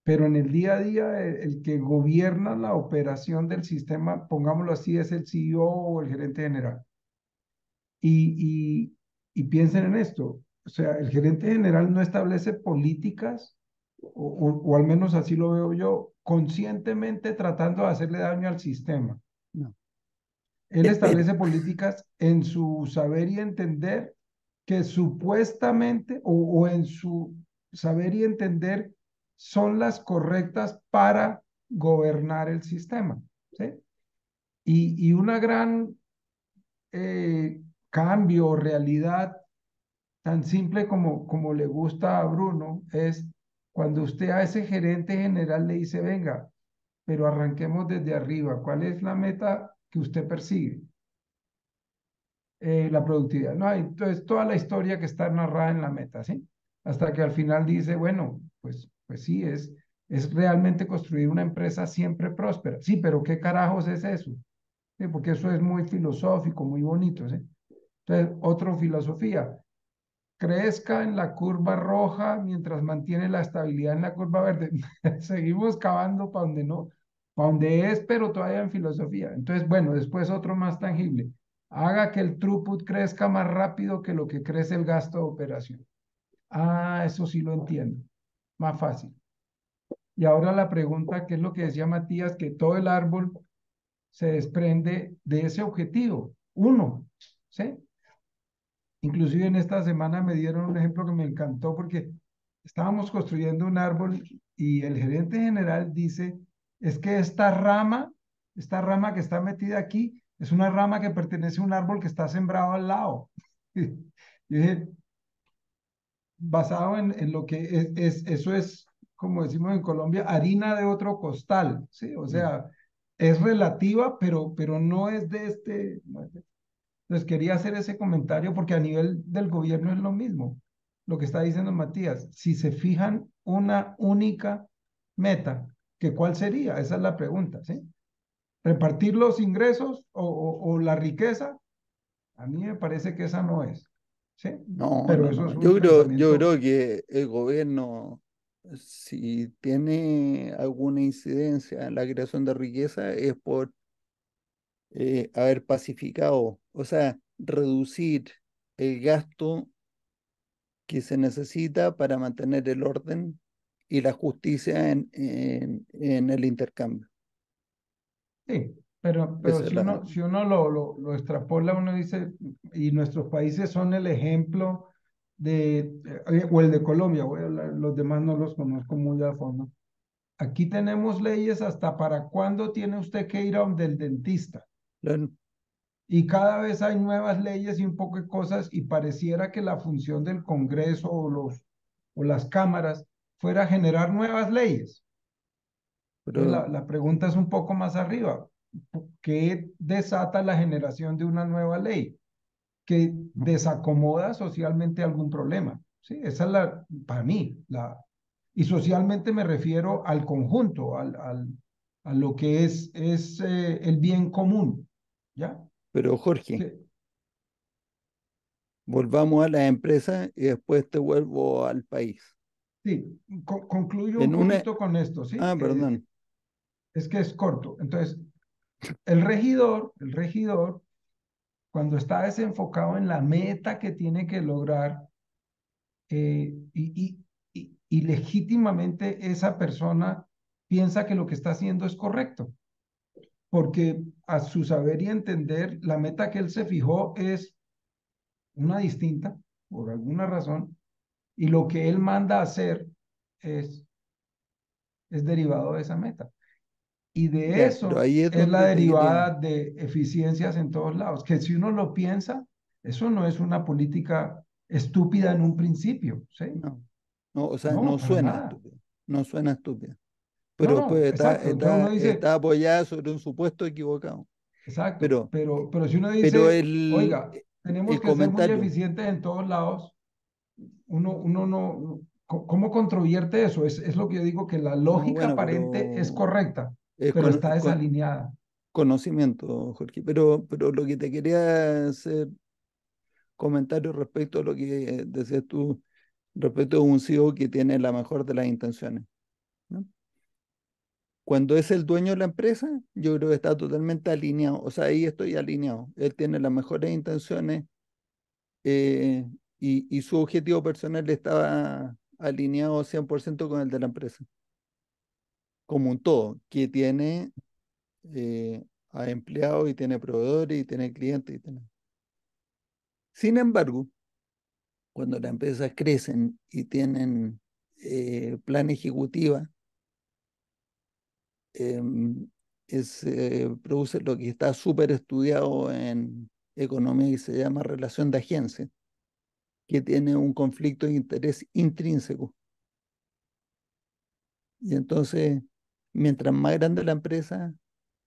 Pero en el día a día, el que gobierna la operación del sistema, pongámoslo así, es el CEO o el gerente general. Y piensen en esto, o sea, el gerente general no establece políticas, o al menos así lo veo yo, conscientemente tratando de hacerle daño al sistema. No. Él Espero. establece políticas en su saber y entender que supuestamente, o en su saber y entender, son las correctas para gobernar el sistema. ¿Sí? Y una gran cambio o realidad tan simple como le gusta a Bruno es cuando usted a ese gerente general le dice, venga, pero arranquemos desde arriba. ¿Cuál es la meta que usted persigue? La productividad. No, entonces toda la historia que está narrada en la meta, ¿sí? Hasta que al final dice, bueno, pues sí, es realmente construir una empresa siempre próspera. Sí, pero ¿qué carajos es eso? ¿Sí? Porque eso es muy filosófico, muy bonito, ¿sí? Entonces, otra filosofía, crezca en la curva roja mientras mantiene la estabilidad en la curva verde. Seguimos cavando para donde no, para donde es, pero todavía en filosofía. Entonces, bueno, después otro más tangible. Haga que el throughput crezca más rápido que lo que crece el gasto de operación. Ah, eso sí lo entiendo. Más fácil. Y ahora la pregunta, ¿qué es lo que decía Matías? Que todo el árbol se desprende de ese objetivo. Uno, ¿sí? Inclusive en esta semana me dieron un ejemplo que me encantó porque estábamos construyendo un árbol y el gerente general dice, es que esta rama que está metida aquí, es una rama que pertenece a un árbol que está sembrado al lado. Y dije, basado en lo que eso es, como decimos en Colombia, harina de otro costal, ¿sí? O sea, es relativa, pero no es de este, no es de entonces quería hacer ese comentario porque a nivel del gobierno es lo mismo. Lo que está diciendo Matías, si se fijan una única meta, ¿que cuál sería? Esa es la pregunta, ¿sí? ¿Repartir los ingresos o la riqueza? A mí me parece que esa no es, ¿sí? No, Pero no, eso no. es un Yo pensamiento. creo que el gobierno, si tiene alguna incidencia en la creación de riqueza, es por haber pacificado, o sea, reducir el gasto que se necesita para mantener el orden y la justicia en el intercambio. Sí, pero Esa es si la... uno, si uno lo extrapola, uno dice, y nuestros países son el ejemplo o el de Colombia, voy a hablar, los demás no los conozco muy a fondo. Aquí tenemos leyes hasta para cuándo tiene usted que ir a donde el dentista. la- Y cada vez hay nuevas leyes y un poco de cosas y pareciera que la función del Congreso o las cámaras fuera generar nuevas leyes. Entonces pero, la pregunta es un poco más arriba. ¿Qué desata la generación de una nueva ley? Que desacomoda socialmente algún problema. ¿Sí? Esa es para mí, y socialmente me refiero al conjunto, a lo que es el bien común. ¿Ya? pero Jorge, Que, volvamos a las empresas y después te vuelvo al país. sí, concluyo un En una... poquito con esto, ¿sí? Ah, perdón. Es que es corto. Entonces, el regidor, cuando está desenfocado en la meta que tiene que lograr, y legítimamente esa persona piensa que lo que está haciendo es correcto, porque a su saber y entender, la meta que él se fijó es una distinta, por alguna razón, y lo que él manda a hacer es, es derivado de esa meta. Y de Ya, pero eso ahí es es la donde te quería. derivada de eficiencias en todos lados, que si uno lo piensa, eso no es una política estúpida en un principio, ¿sí? No, no, o sea, No, no para suena nada. estúpido. No suena estúpido. No, Pero pues no, exacto. Entonces uno dice, está apoyada sobre un supuesto equivocado. exacto, Pero, pero si uno pero dice, oiga, tenemos el que ser muy comentario. eficientes en todos lados. Uno no, ¿cómo controvierte eso? Es lo que yo digo, que la No, lógica bueno, aparente es pero correcta, es pero está desalineada. conocimiento, Jorge. Pero lo que te quería hacer comentario respecto a lo que decías tú, respecto a un CEO que tiene la mejor de las intenciones, ¿no? Cuando es el dueño de la empresa, yo creo que está totalmente alineado. O sea, ahí estoy alineado. Él tiene las mejores intenciones, eh, y su objetivo personal estaba alineado 100% con el de la empresa, como un todo, que tiene a empleados y tiene proveedores y tiene clientes. Sin embargo, cuando las empresas crecen y tienen plan ejecutiva, em, produce lo que está súper estudiado en economía y se llama relación de agencia, que tiene un conflicto de interés intrínseco. Y entonces, mientras más grande la empresa,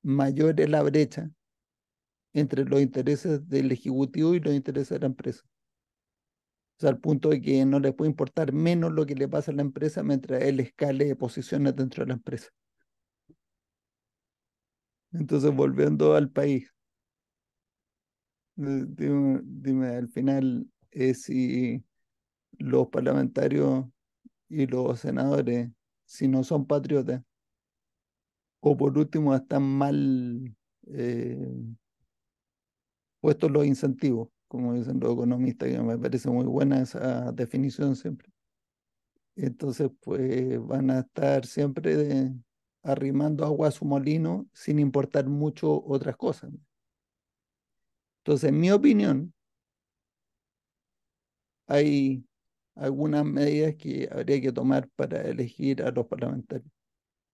mayor es la brecha entre los intereses del ejecutivo y los intereses de la empresa. O sea, al punto de que no le puede importar menos lo que le pasa a la empresa mientras él escale de posiciones dentro de la empresa. Entonces, volviendo al país, dime al final, si los parlamentarios y los senadores, si no son patriotas, o por último están mal eh, puestos los incentivos, como dicen los economistas, que me parece muy buena esa definición siempre. Entonces, pues van a estar siempre arrimando agua a su molino sin importar mucho otras cosas. Entonces, en mi opinión, hay algunas medidas que habría que tomar para elegir a los parlamentarios.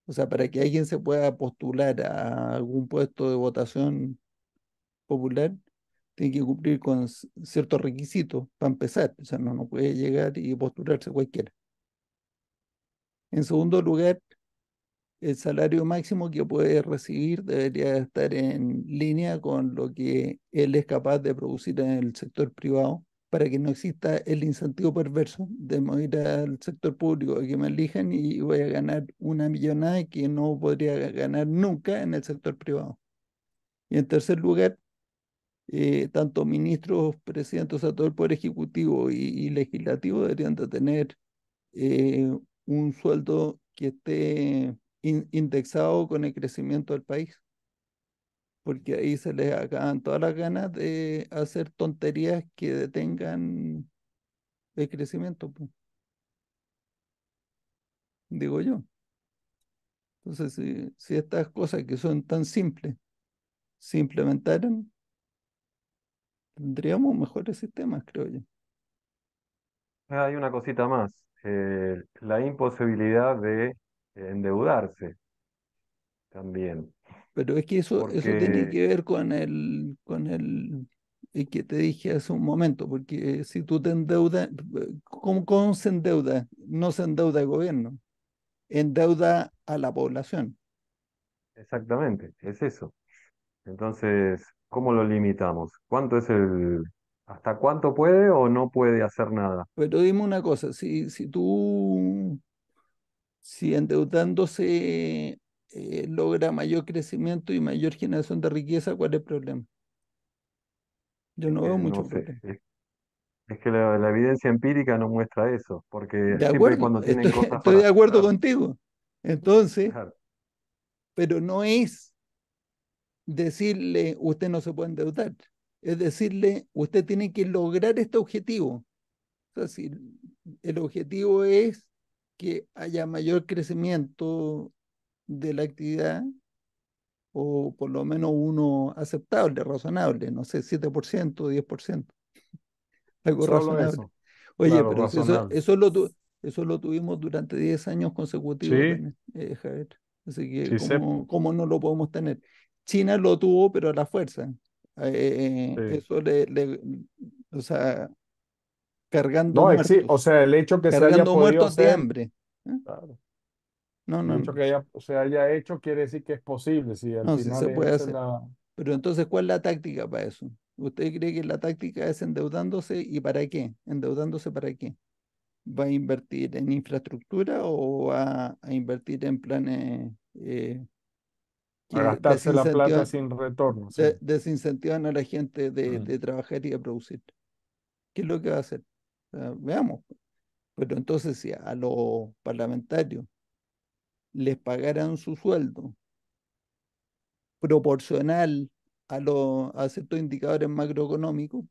O sea, para que alguien se pueda postular a algún puesto de votación popular, tiene que cumplir con ciertos requisitos para empezar. O sea, no puede llegar y postularse cualquiera. En segundo lugar, el salario máximo que puede recibir debería estar en línea con lo que él es capaz de producir en el sector privado, para que no exista el incentivo perverso de ir al sector público y que me elijan y voy a ganar una millonada que no podría ganar nunca en el sector privado. Y en tercer lugar, tanto ministros, presidentes, o sea, todo el poder ejecutivo y legislativo deberían de tener eh, un sueldo que esté indexado con el crecimiento del país, porque ahí se les acaban todas las ganas de hacer tonterías que detengan el crecimiento, pues, digo yo. Entonces, si estas cosas que son tan simples se implementaran, tendríamos mejores sistemas, creo yo. Hay una cosita más, la imposibilidad de endeudarse también, Pero es que eso tiene porque que ver con el que te dije hace un momento, porque si tú te endeudas, ¿cómo se endeuda? No se endeuda el gobierno, endeuda a la población. exactamente, es eso. Entonces, ¿cómo lo limitamos? ¿Cuánto es hasta cuánto puede o no puede hacer nada? Pero dime una cosa, si endeudándose logra mayor crecimiento y mayor generación de riqueza, ¿cuál es el problema? Yo Es no que veo no mucho sé, problema. es que la evidencia empírica no muestra eso, porque De siempre y acuerdo, cuando tienen cosas estoy para de acuerdo hacer, contigo. Entonces, claro, pero no es decirle usted no se puede endeudar, es decirle usted tiene que lograr este objetivo. O sea, si el objetivo es que haya mayor crecimiento de la actividad, o por lo menos uno aceptable, razonable, no sé, 7%, 10%, algo Solo razonable. eso, Oye, claro, pero si eso, razonable. eso lo tuvimos durante 10 años consecutivos, Sí, Javier. Así que, sí sé. ¿cómo no lo podemos tener? China lo tuvo, pero a la fuerza. Sí. Eso o sea, cargando No, o muertos, sea, el hecho que se haya cargando podido muertos de hacer, hambre. ¿Eh? claro, No, el no, hecho que se haya hecho quiere decir que es posible, si al no, sí final se puede esa es hacer. la... Pero entonces, ¿cuál es la táctica para eso? ¿Usted cree que la táctica es endeudándose y para qué? ¿Endeudándose para qué? ¿Va a invertir en infraestructura o va a invertir en planes A que gastarse la plata sin retorno, sí. desincentivan a la gente Mm. de trabajar y de producir? ¿Qué es lo que va a hacer? O sea, veamos. Pero entonces, si a los parlamentarios les pagaran su sueldo proporcional a ciertos indicadores macroeconómicos,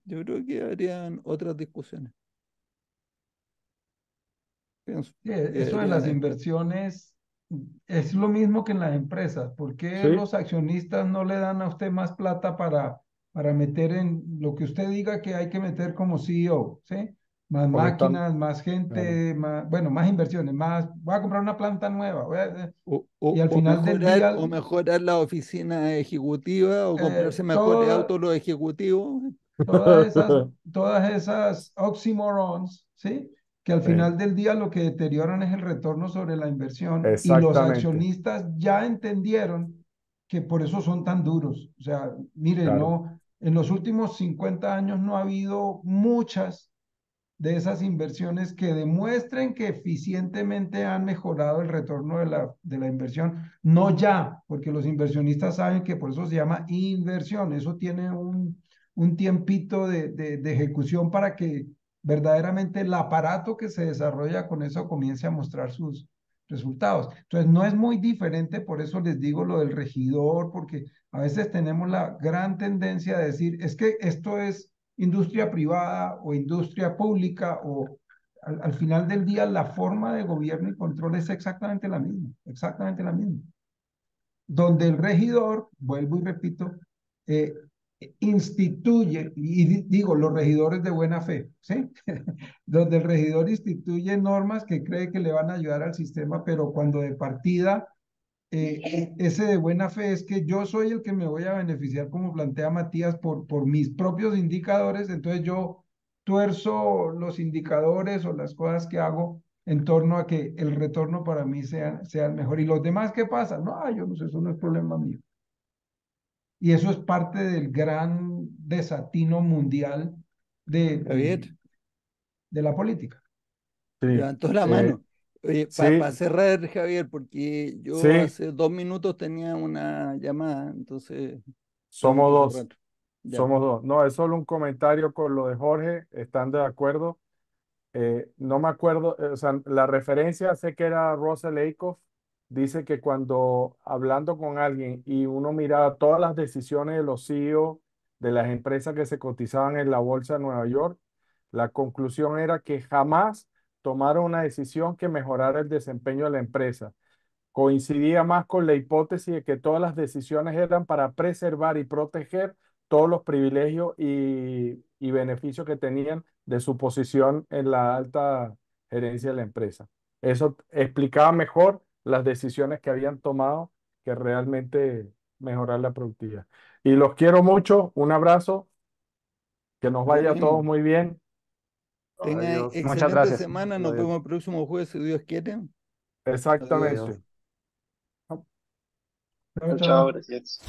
yo creo que habrían otras discusiones. Pienso Sí, que eso de las deberían, inversiones es lo mismo que en las empresas. ¿Por qué Sí, los accionistas no le dan a usted más plata para meter en lo que usted diga que hay que meter como CEO? ¿Sí? Más porque están, máquinas, más claro. gente, más, bueno, más inversiones, más, voy a comprar una planta nueva. Y al o final del día, mejorar la oficina ejecutiva o comprarse mejores todo, autos los ejecutivos. todas esas, todas esas oxymorons, ¿sí? Que al Sí, final del día lo que deterioran es el retorno sobre la inversión y los exactamente, accionistas ya entendieron que por eso son tan duros. O sea, mire, claro. no, en los últimos 50 años no ha habido muchas de esas inversiones que demuestren que eficientemente han mejorado el retorno de la inversión. No ya, porque los inversionistas saben que por eso se llama inversión. Eso tiene un tiempito de ejecución para que verdaderamente el aparato que se desarrolla con eso comience a mostrar sus resultados. Entonces, no es muy diferente, por eso les digo lo del regidor, porque a veces tenemos la gran tendencia de decir, es que esto es industria privada o industria pública o al final del día la forma de gobierno y control es exactamente la misma. Donde el regidor, vuelvo y repito, eh, instituye, y digo, los regidores de buena fe, ¿sí? Donde el regidor instituye normas que cree que le van a ayudar al sistema, pero cuando de partida ese de buena fe es que yo soy el que me voy a beneficiar, como plantea Matías, por mis propios indicadores, entonces yo tuerzo los indicadores o las cosas que hago en torno a que el retorno para mí sea el mejor. ¿Y los demás qué pasa? No, yo no sé, eso no es problema mío. Y eso es parte del gran desatino mundial de, Javier, de, de la política. Sí, levantó la eh, mano. Oye, sí, para cerrar, Javier, porque yo sí, hace 2 minutos tenía una llamada, entonces tengo somos que cerrar. dos, Ya. somos dos. No, es solo un comentario con lo de Jorge, ¿están de acuerdo? No me acuerdo, o sea, la referencia sé que era Russell Acuff, dice que cuando hablando con alguien y uno miraba todas las decisiones de los CEO de las empresas que se cotizaban en la bolsa de Nueva York, la conclusión era que jamás tomaron una decisión que mejorara el desempeño de la empresa. Coincidía más con la hipótesis de que todas las decisiones eran para preservar y proteger todos los privilegios y beneficios que tenían de su posición en la alta gerencia de la empresa. Eso explicaba mejor las decisiones que habían tomado que realmente mejorar la productividad. Y los quiero mucho, un abrazo, que nos Lo vaya a todos mismo. muy bien. Tengan Adiós. Muchas excelente gracias. semana. Nos Adiós. vemos el próximo jueves, si Dios quiere. Adiós. Adiós. Exactamente. Chao, Chao, chao. gracias.